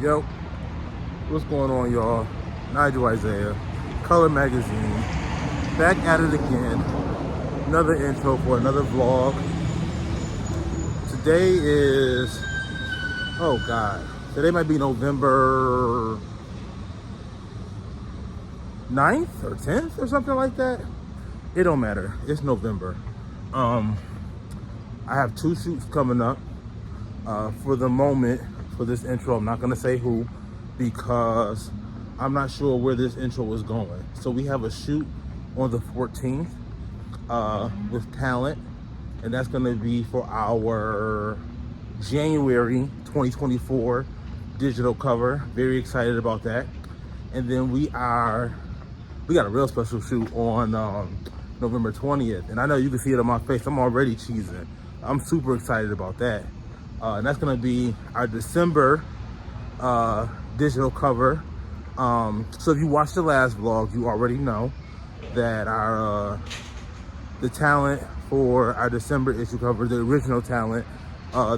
Yo, what's going on, y'all? Nigel Isaiah, Kolor Magazine, back at it again. Another intro for another vlog. Today is, oh God, today might be November 9th or 10th or something like that. It don't matter, it's November. I have two shoots coming up. For the moment, for this intro, I'm not gonna say who, because I'm not sure where this intro is going. So we have a shoot on the 14th with talent, and that's gonna be for our January 2024 digital cover. Very excited about that. And then we got a real special shoot on November 20th. And I know you can see it on my face, I'm already cheesing. I'm super excited about that. And that's gonna be our December digital cover. So if you watched the last vlog, you already know that the talent for our December issue cover, the original talent,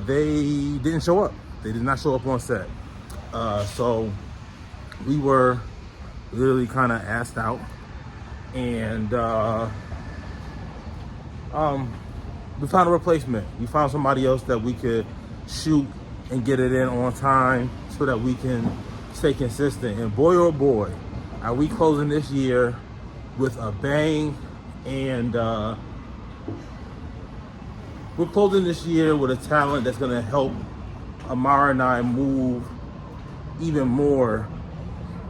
they didn't show up. They did not show up on set. So we were literally kind of asked out, and we found a replacement. We found somebody else that we could shoot and get it in on time so that we can stay consistent. And boy, oh boy, are we closing this year with a bang. And we're closing this year with a talent that's gonna help Amara and I move even more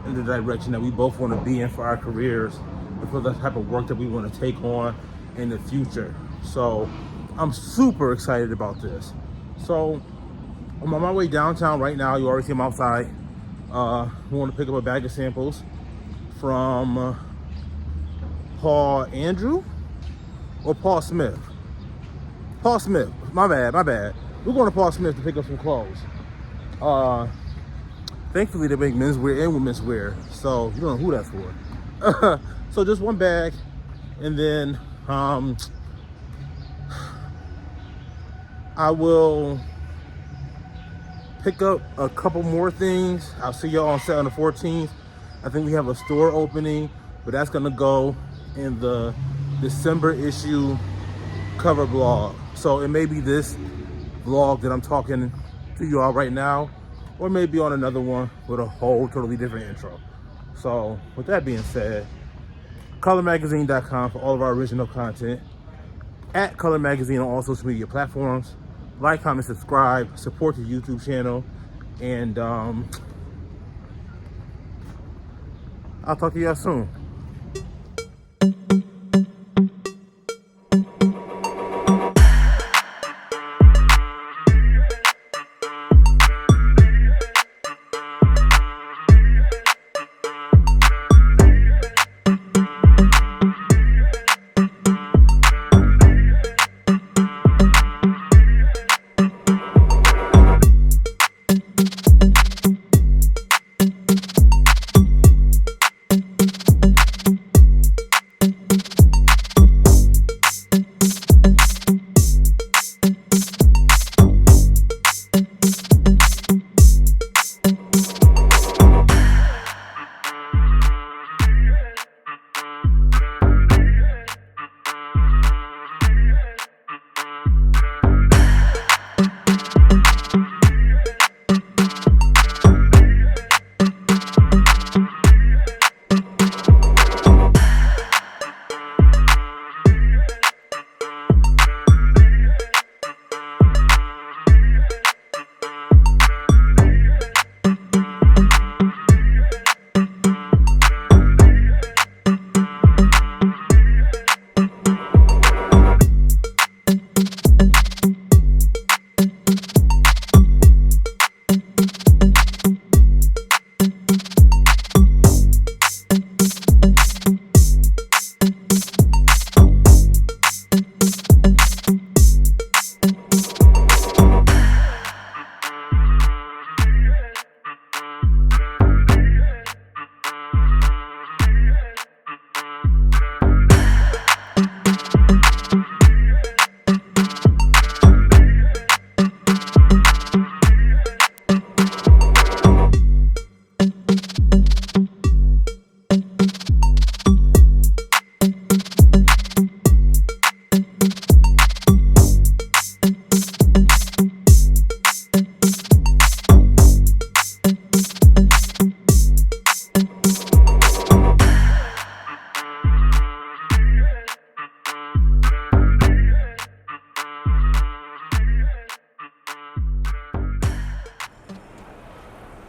in the direction that we both want to be in for our careers and for the type of work that we want to take on in the future. So I'm super excited about this. So I'm on my way downtown right now. You already see I'm outside. We want to pick up a bag of samples from Paul Andrew or Paul Smith. Paul Smith, my bad. We're going to Paul Smith to pick up some clothes. Thankfully they make menswear and women's wear, so you don't know who that's for. So just one bag, and then I will pick up a couple more things. I'll see y'all on set on the 14th. I think we have a store opening, but that's gonna go in the December issue cover vlog. So it may be this vlog that I'm talking to you all right now, or maybe on another one with a whole totally different intro. So with that being said, kolormagazine.com for all of our original content. At Kolor Magazine on all social media platforms. Like, comment, subscribe, support the YouTube channel, and I'll talk to y'all soon.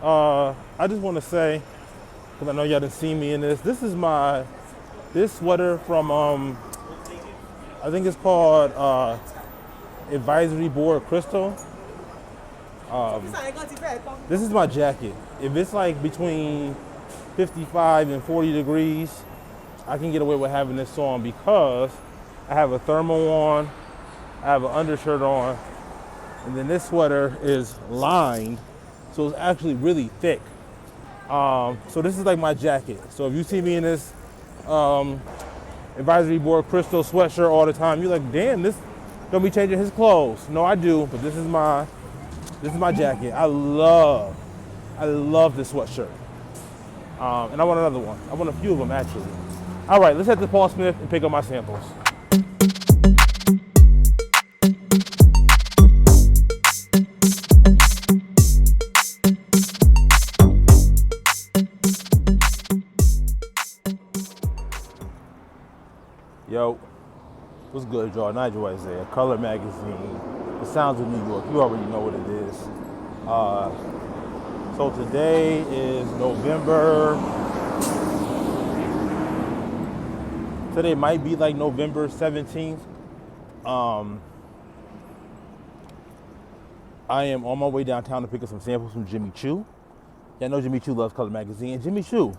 I just want to say, because I know y'all didn't see me in this. This sweater from I think it's called Advisory Board Crystal. This is my jacket. If it's like between 55 and 40 degrees, I can get away with having this on because I have a thermal on, I have an undershirt on, and then this sweater is lined, so it's actually really thick. So this is like my jacket. So if you see me in this Advisory Board Crystal sweatshirt all the time, you're like, damn, this don't be changing his clothes. No, I do, but this is my jacket. I love this sweatshirt. And I want another one. I want a few of them actually. All right, let's head to Paul Smith and pick up my samples. Yo, what's good, y'all? Nigel Isaiah, Kolor Magazine, The Sounds of New York. You already know what it is. So today is November. Today might be like November 17th. I am on my way downtown to pick up some samples from Jimmy Choo. Y'all know Jimmy Choo loves Kolor Magazine. And Jimmy Choo,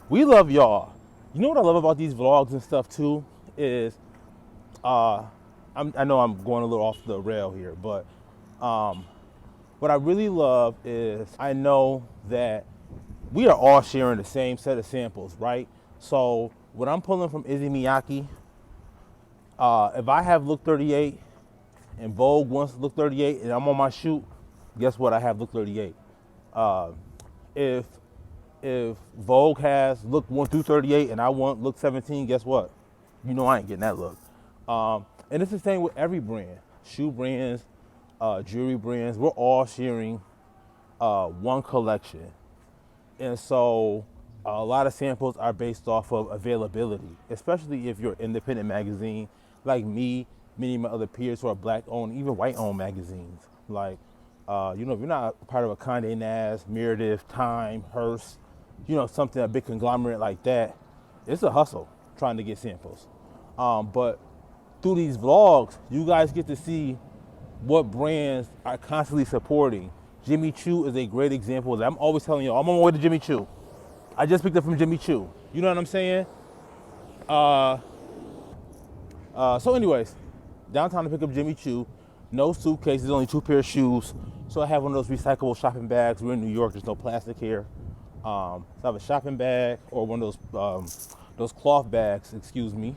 we love y'all. You know what I love about these vlogs and stuff too is, I know I'm going a little off the rail here, but what I really love is I know that we are all sharing the same set of samples, right? So when I'm pulling from Izzy Miyake, if I have look 38 and Vogue wants look 38 and I'm on my shoot, guess what? I have look 38. If Vogue has look 1 through 38 and I want look 17, guess what? You know I ain't getting that look. And it's the same with every brand. Shoe brands, jewelry brands, we're all sharing one collection. And so a lot of samples are based off of availability, especially if you're an independent magazine like me, many of my other peers who are black-owned, even white-owned magazines. Like, if you're not part of a Condé Nast, Meredith, Time, Hearst, something, a big conglomerate like that, it's a hustle trying to get samples. But through these vlogs, you guys get to see what brands are constantly supporting. Jimmy Choo is a great example of that. I'm always telling you, I'm on my way to Jimmy Choo. I just picked up from Jimmy Choo. You know what I'm saying? So anyways, downtown to pick up Jimmy Choo. No suitcases, only 2 pair of shoes. So I have one of those recyclable shopping bags. We're in New York, there's no plastic here. So I have a shopping bag or one of those cloth bags, excuse me.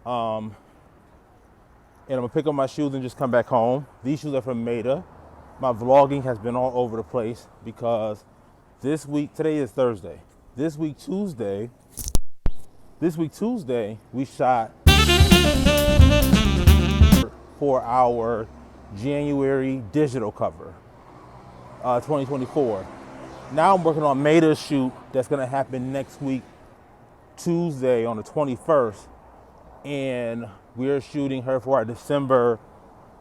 And I'm gonna pick up my shoes and just come back home. These shoes are from Maeta. My vlogging has been all over the place because this week, today is Thursday. This week Tuesday, we shot for our January digital cover, 2024. Now I'm working on Maeta's shoot that's gonna happen next week, Tuesday on the 21st. And we're shooting her for our December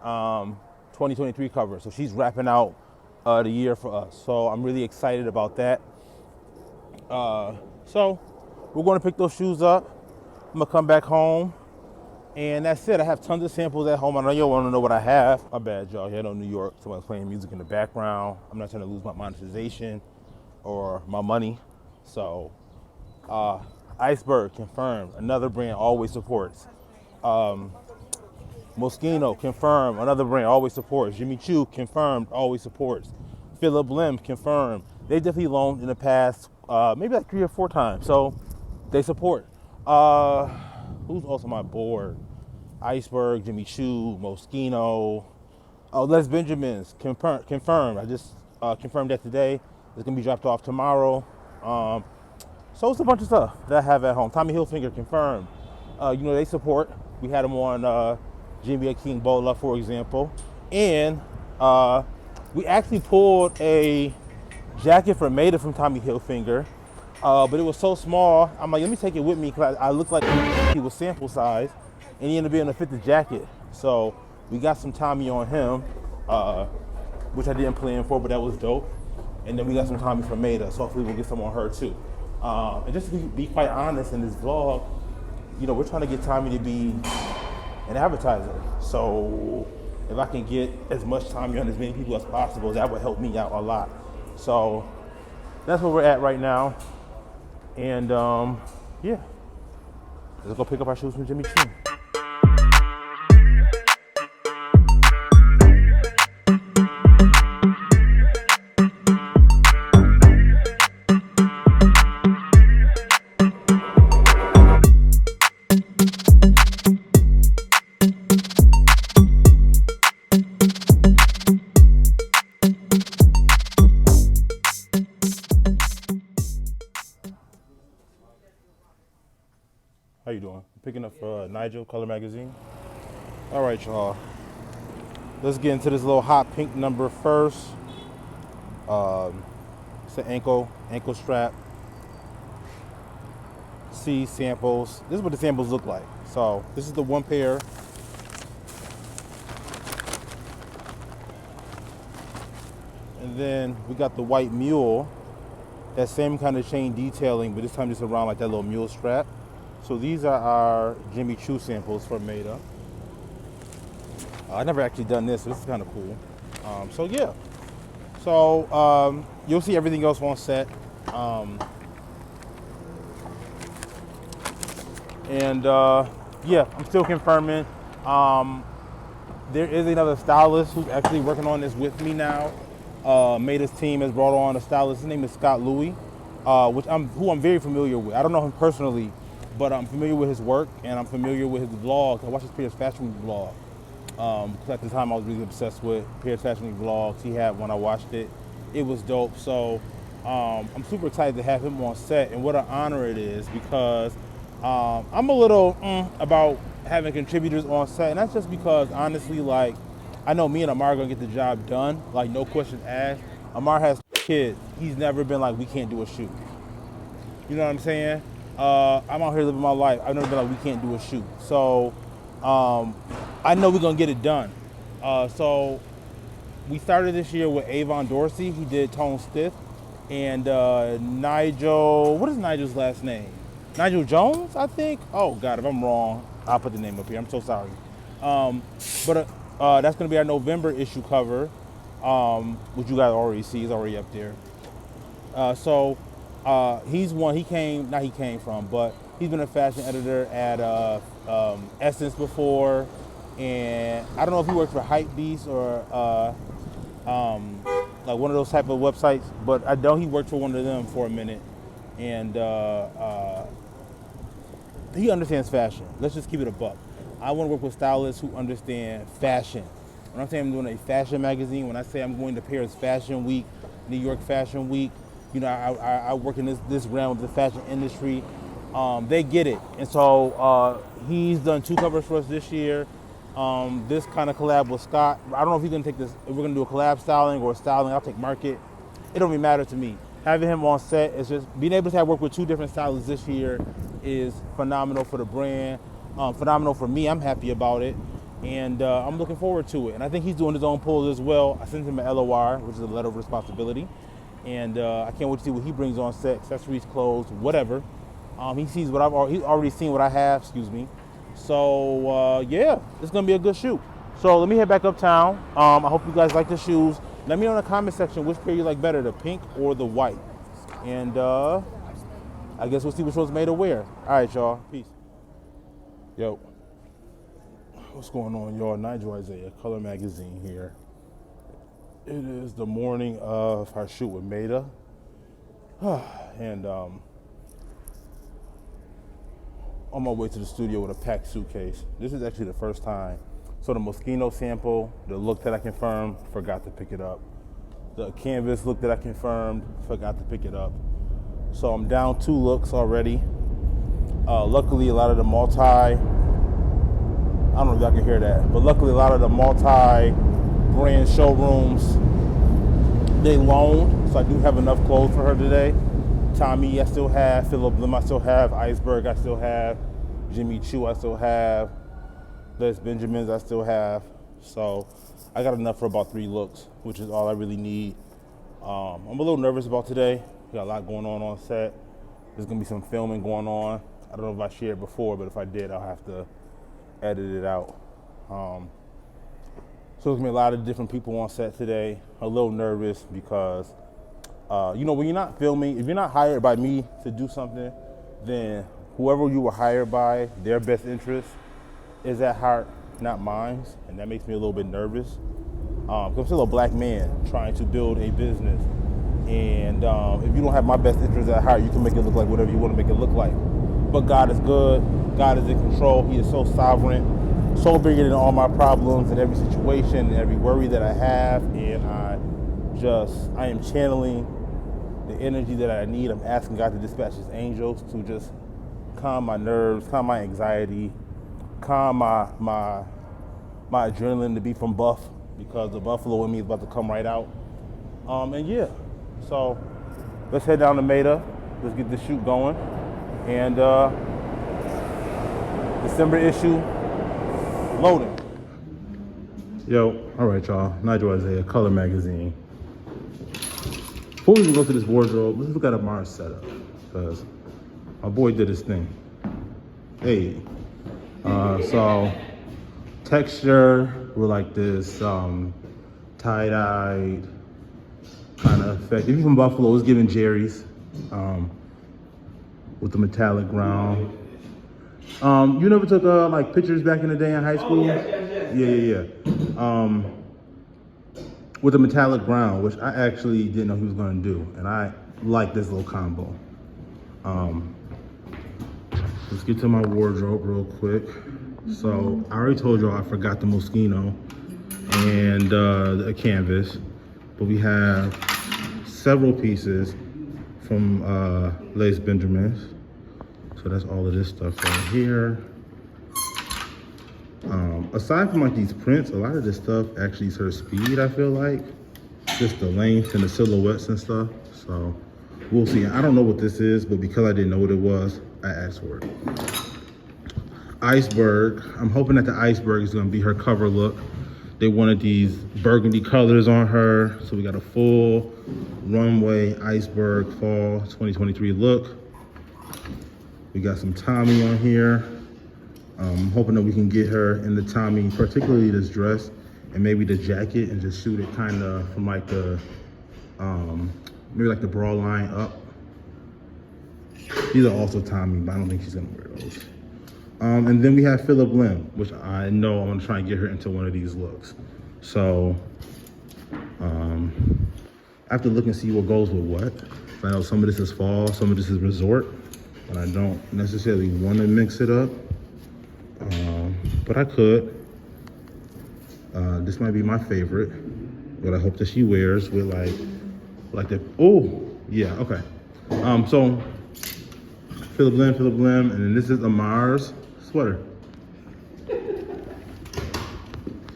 2023 cover. So she's wrapping out the year for us. So I'm really excited about that. So we're going to pick those shoes up. I'm going to come back home. And that's it. I have tons of samples at home. I know y'all want to know what I have. My bad, y'all. Here in New York, someone's playing music in the background. I'm not trying to lose my monetization or my money. So, Iceberg, confirmed. Another brand always supports. Moschino, confirmed. Another brand always supports. Jimmy Choo, confirmed, always supports. Philip Lim, confirmed. They definitely loaned in the past, maybe like 3 or 4 times. So they support. Who's also on my board? Iceberg, Jimmy Choo, Moschino. Les Benjamins, confirmed. I just confirmed that today. It's gonna be dropped off tomorrow. So it's a bunch of stuff that I have at home. Tommy Hilfiger, confirmed. They support. We had them on Jimmy King Bola, for example. And we actually pulled a jacket from Maeta from Tommy Hilfiger, but it was so small. I'm like, let me take it with me because I looked like he was sample size, and he ended up being able to fit the jacket. So we got some Tommy on him, which I didn't plan for, but that was dope. And then we got some Tommy from Maeta, so hopefully we'll get some on her too. And just to be quite honest, in this vlog, you know, we're trying to get Tommy to be an advertiser. So if I can get as much Tommy on as many people as possible, that would help me out a lot. So that's where we're at right now. And yeah, let's go pick up our shoes from Jimmy Choo. How you doing? Picking up for Nigel, Kolor Magazine. All right, y'all. Let's get into this little hot pink number first. It's an ankle strap. See samples. This is what the samples look like. So this is the one pair. And then we got the white mule. That same kind of chain detailing, but this time just around like that little mule strap. So these are our Jimmy Choo samples from Maeta. I've never actually done this, so this is kind of cool. So yeah. So you'll see everything else on set. Yeah, I'm still confirming. There is another stylist who's actually working on this with me now. Maeta's team has brought on a stylist. His name is Scott Louie, who I'm very familiar with. I don't know him personally, but I'm familiar with his work and I'm familiar with his vlogs. I watched his Pierce Fashion Week vlog because at the time I was really obsessed with Pierce Fashion Week vlogs. He had one, I watched it. It was dope. So I'm super excited to have him on set, and what an honor it is because I'm a little about having contributors on set, and that's just because honestly, like, I know me and Amar are gonna get the job done, like no questions asked. Amar has kids. He's never been like, we can't do a shoot. You know what I'm saying? I'm out here living my life. I've never been like, we can't do a shoot. So I know we're gonna get it done. So we started this year with Avon Dorsey. He did Tone Stiff. And Nigel, what is Nigel's last name? Nigel Jones, I think? Oh God, if I'm wrong, I'll put the name up here. I'm so sorry. But that's gonna be our November issue cover, which you guys already see, it's already up there. He's one, he's been a fashion editor at Essence before, and I don't know if he works for Hypebeast or like one of those type of websites, but I know he worked for one of them for a minute, and he understands fashion. Let's just keep it a buck. I want to work with stylists who understand fashion. When I'm saying I'm doing a fashion magazine, when I say I'm going to Paris Fashion Week, New York Fashion Week, you know, I work in this realm of the fashion industry. They get it. And so he's done 2 covers for us this year. This kind of collab with Scott. I don't know if he's gonna take this, if we're gonna do a collab styling or styling, I'll take market. It don't really matter to me. Having him on set is just, being able to have work with 2 different stylists this year is phenomenal for the brand, phenomenal for me. I'm happy about it. And I'm looking forward to it. And I think he's doing his own pulls as well. I sent him an LOR, which is a letter of responsibility. And I can't wait to see what he brings on set, accessories, clothes, whatever. He's already seen what I have, excuse me. So yeah, it's gonna be a good shoot. So let me head back uptown. I hope you guys like the shoes. Let me know in the comment section which pair you like better, the pink or the white. And I guess we'll see which one's made to wear. All right, y'all, peace. Yo, what's going on, y'all? Nigel Isaiah, Kolor Magazine here. It is the morning of our shoot with Maeta. And on my way to the studio with a packed suitcase. This is actually the first time. So the Moschino sample, the look that I confirmed, forgot to pick it up. The canvas look that I confirmed, forgot to pick it up. So I'm down 2 looks already. Luckily, a lot of the I don't know if y'all can hear that, but luckily a lot of the multi-brand showrooms, they loaned, so I do have enough clothes for her today. Tommy, I still have. Philip Lim, I still have. Iceberg, I still have. Jimmy Choo, I still have. Les Benjamins, I still have. So I got enough for about 3 looks, which is all I really need. I'm a little nervous about today. We got a lot going on set. There's gonna be some filming going on. I don't know if I shared before, but if I did, I'll have to edit it out. So there's gonna be a lot of different people on set today. A little nervous because, when you're not filming, if you're not hired by me to do something, then whoever you were hired by, their best interest is at heart, not mine. And that makes me a little bit nervous. Because I'm still a black man trying to build a business. And if you don't have my best interest at heart, you can make it look like whatever you want to make it look like. But God is good. God is in control. He is so sovereign, so bigger than all my problems and every situation and every worry that I have. And I am channeling the energy that I need. I'm asking God to dispatch his angels to just calm my nerves, calm my anxiety, calm my adrenaline to be from buff, because the buffalo in me is about to come right out. So let's head down to Maeta. Let's get this shoot going. And December issue loading. Yo, all right, y'all. Nigel Isaiah, Kolor Magazine. Before we even go to this wardrobe, let's look at Amar's setup, because my boy did his thing. Hey, so texture, we're like this tie-dyed kind of effect. If you're from Buffalo, it's giving Jerry's with the metallic ground. You never took like pictures back in the day in high school? Yes. Yeah. With the metallic ground, which I actually didn't know he was going to do, and I like this little combo. Let's get to my wardrobe real quick. So I already told y'all I forgot the Moschino and the canvas, but we have several pieces from Lace Benjamins. So that's all of this stuff right here. Aside from like these prints, a lot of this stuff actually is her speed, I feel like. Just the length and the silhouettes and stuff. So we'll see. I don't know what this is, but because I didn't know what it was, I asked for it. Iceberg. I'm hoping that the iceberg is gonna be her cover look. They wanted these burgundy colors on her. So we got a full runway iceberg fall 2023 look. We got some Tommy on here. I'm hoping that we can get her in the Tommy, particularly this dress, and maybe the jacket, and just shoot it kind of from like the, maybe like the bra line up. These are also Tommy, but I don't think she's gonna wear those. And then we have Phillip Lim, which I know I'm gonna try and get her into one of these looks. So, I have to look and see what goes with what. I know some of this is fall, some of this is resort, and I don't necessarily want to mix it up. But I could. This might be my favorite, what I hope that she wears with like the, oh, yeah, okay. So Phillip Lim, and then this is Amar's sweater.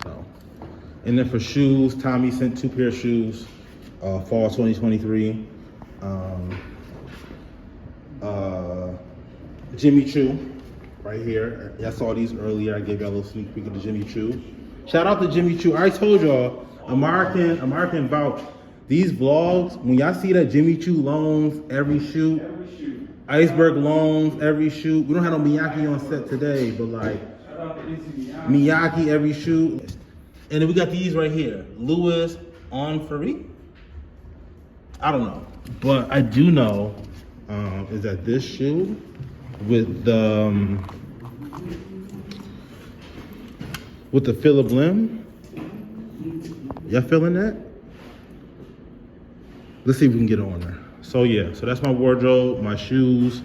So, and then for shoes, Tommy sent 2 pair of shoes, fall 2023. Jimmy Choo. Right here. I saw these earlier. I gave y'all a little sneak peek of the Jimmy Choo. Shout out to Jimmy Choo. I already told y'all, American vouch. These vlogs, when y'all see that Jimmy Choo loans every shoot, iceberg loans every shoot. We don't have no Miyake on set today, but like Miyake every shoot. And then we got these right here. Louis on Free. I don't know, but I do know is that this shoe with the Phillip Lim. Y'all feeling that? Let's see if we can get it on there. So yeah, so that's my wardrobe, my shoes.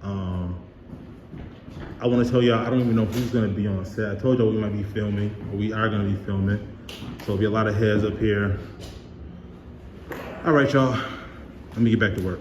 I want to tell y'all, I don't even know who's gonna be on set. I told y'all we might be filming, or we are gonna be filming. So there'll be a lot of heads up here. All right, y'all, let me get back to work.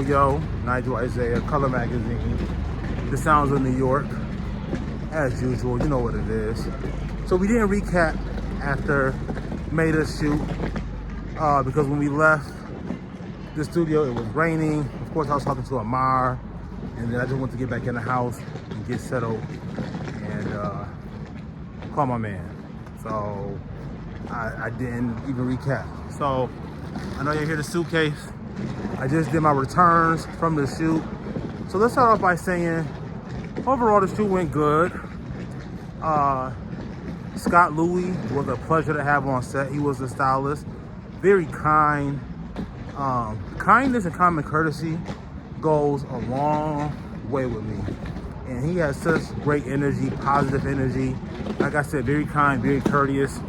yo, Nigel Isaiah, Kolor Magazine, The Sounds of New York. As usual, you know what it is. So we didn't recap after Maeta's shoot because when we left the studio, it was raining. Of course, I was talking to Amar, and then I just wanted to get back in the house and get settled and call my man. So I didn't even recap. So I know you hear the suitcase. I just did my returns from the shoot. So let's start off by saying, overall, the shoot went good. Scott Louis was a pleasure to have on set. He was the stylist. Very kind. Kindness and common courtesy goes a long way with me. And he has such great energy, positive energy. Like I said, very kind, very courteous.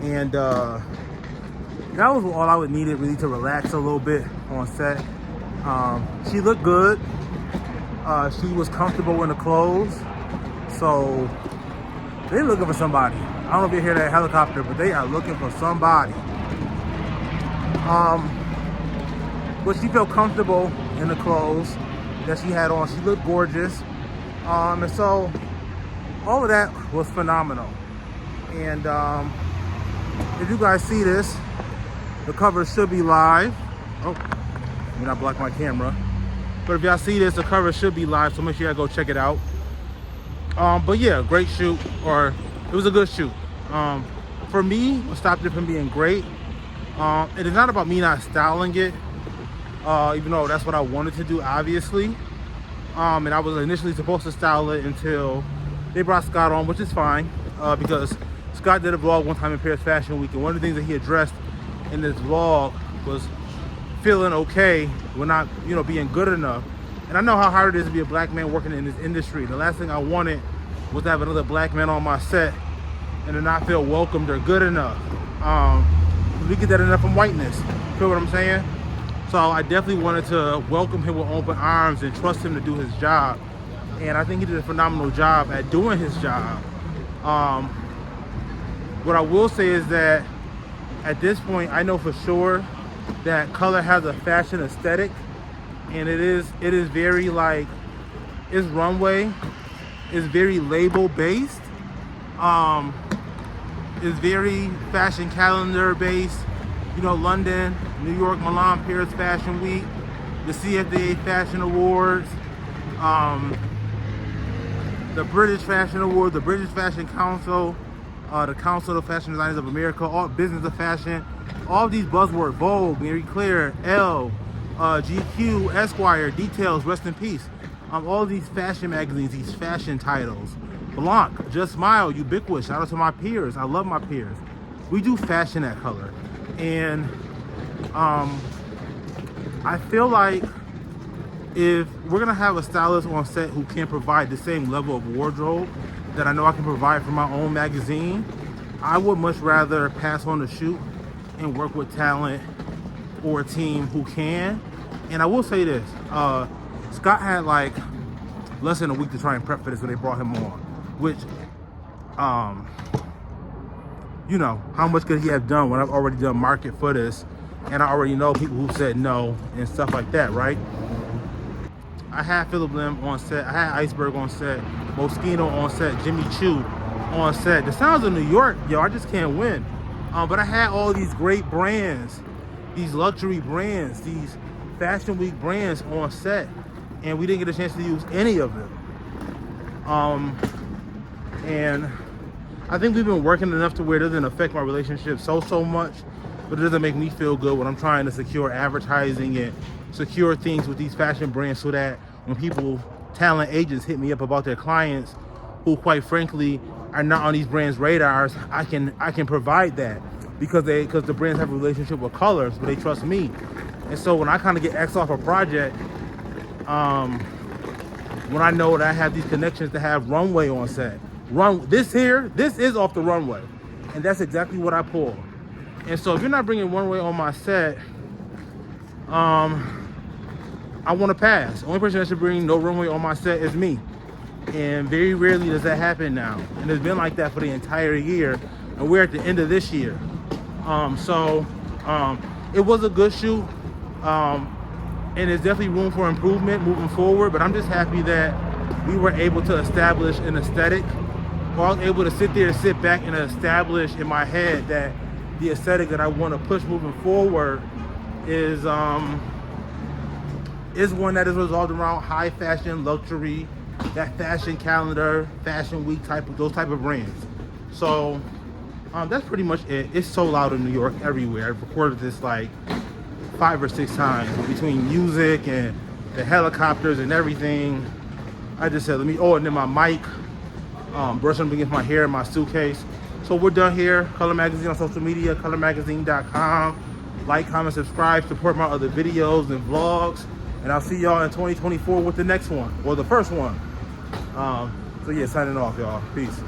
And that was all I would needed really to relax a little bit on set. She looked good. She was comfortable in the clothes. So they're looking for somebody. I don't know if you hear that helicopter, but they are looking for somebody. But she felt comfortable in the clothes that she had on. She looked gorgeous. And so all of that was phenomenal. And if you guys see this, the cover should be live. Oh, let me not block my camera. But if y'all see this, the cover should be live, so make sure y'all go check it out. But yeah, great shoot, or it was a good shoot. For me, what stopped it from being great, it is not about me not styling it, even though that's what I wanted to do, obviously. And I was initially supposed to style it until they brought Scott on, which is fine, because Scott did a vlog one time in Paris Fashion Week, and one of the things that he addressed in this vlog was feeling okay with not, being good enough. And I know how hard it is to be a black man working in this industry. The last thing I wanted was to have another black man on my set and to not feel welcomed or good enough. We get that enough from whiteness. Feel what I'm saying? So I definitely wanted to welcome him with open arms and trust him to do his job. And I think he did a phenomenal job at doing his job. What I will say is that at this point, I know for sure that Kolor has a fashion aesthetic, and it is very it's runway, it's very label based, it's very fashion calendar based. London, New York, Milan, Paris Fashion Week, the CFDA Fashion Awards, the British Fashion Awards, the British Fashion Council, the Council of Fashion Designers of America, all Business of Fashion, all these buzzwords, Vogue, Mary Claire, Elle, GQ, Esquire, Details, rest in peace. All these fashion magazines, these fashion titles. Blanc, Just Smile, Ubiquitous, shout out to my peers. I love my peers. We do fashion at Kolor. And I feel like if we're gonna have a stylist on set who can provide the same level of wardrobe that I know I can provide for my own magazine, I would much rather pass on the shoot and work with talent or a team who can. And I will say this, Scott had less than a week to try and prep for this when they brought him on, which, how much could he have done when I've already done market for this and I already know people who said no and stuff like that, right? I had Philip Lim on set, I had Iceberg on set, Moschino on set, Jimmy Choo on set. The Sounds of New York, I just can't win. But I had all these great brands, these luxury brands, these Fashion Week brands on set, and we didn't get a chance to use any of them. And I think we've been working enough to where it doesn't affect my relationship so much, but it doesn't make me feel good when I'm trying to secure advertising and secure things with these fashion brands, so that when talent agents hit me up about their clients who quite frankly are not on these brands' radars, I can provide that because the brands have a relationship with Kolor, but they trust me. And so when I kind of get X off a project, when I know that I have these connections to have runway on set, this is off the runway, and that's exactly what I pull. And so if you're not bringing runway on my set, I want to pass. The only person that should bring no runway on my set is me. And very rarely does that happen now. And it's been like that for the entire year. And we're at the end of this year. It was a good shoot. and there's definitely room for improvement moving forward, but I'm just happy that we were able to establish an aesthetic, or I was able to sit back and establish in my head that the aesthetic that I want to push moving forward is one that is resolved around high fashion, luxury, that fashion calendar, fashion week those type of brands. So that's pretty much it. It's so loud in New York everywhere. I've recorded this like 5 or 6 times between music and the helicopters and everything. I just said, and then my mic, brushing up against my hair in my suitcase. So we're done here. Kolor Magazine on social media, kolormagazine.com. Like, comment, subscribe, support my other videos and vlogs. And I'll see y'all in 2024 with the next one, or the first one. So yeah, signing off, y'all. Peace.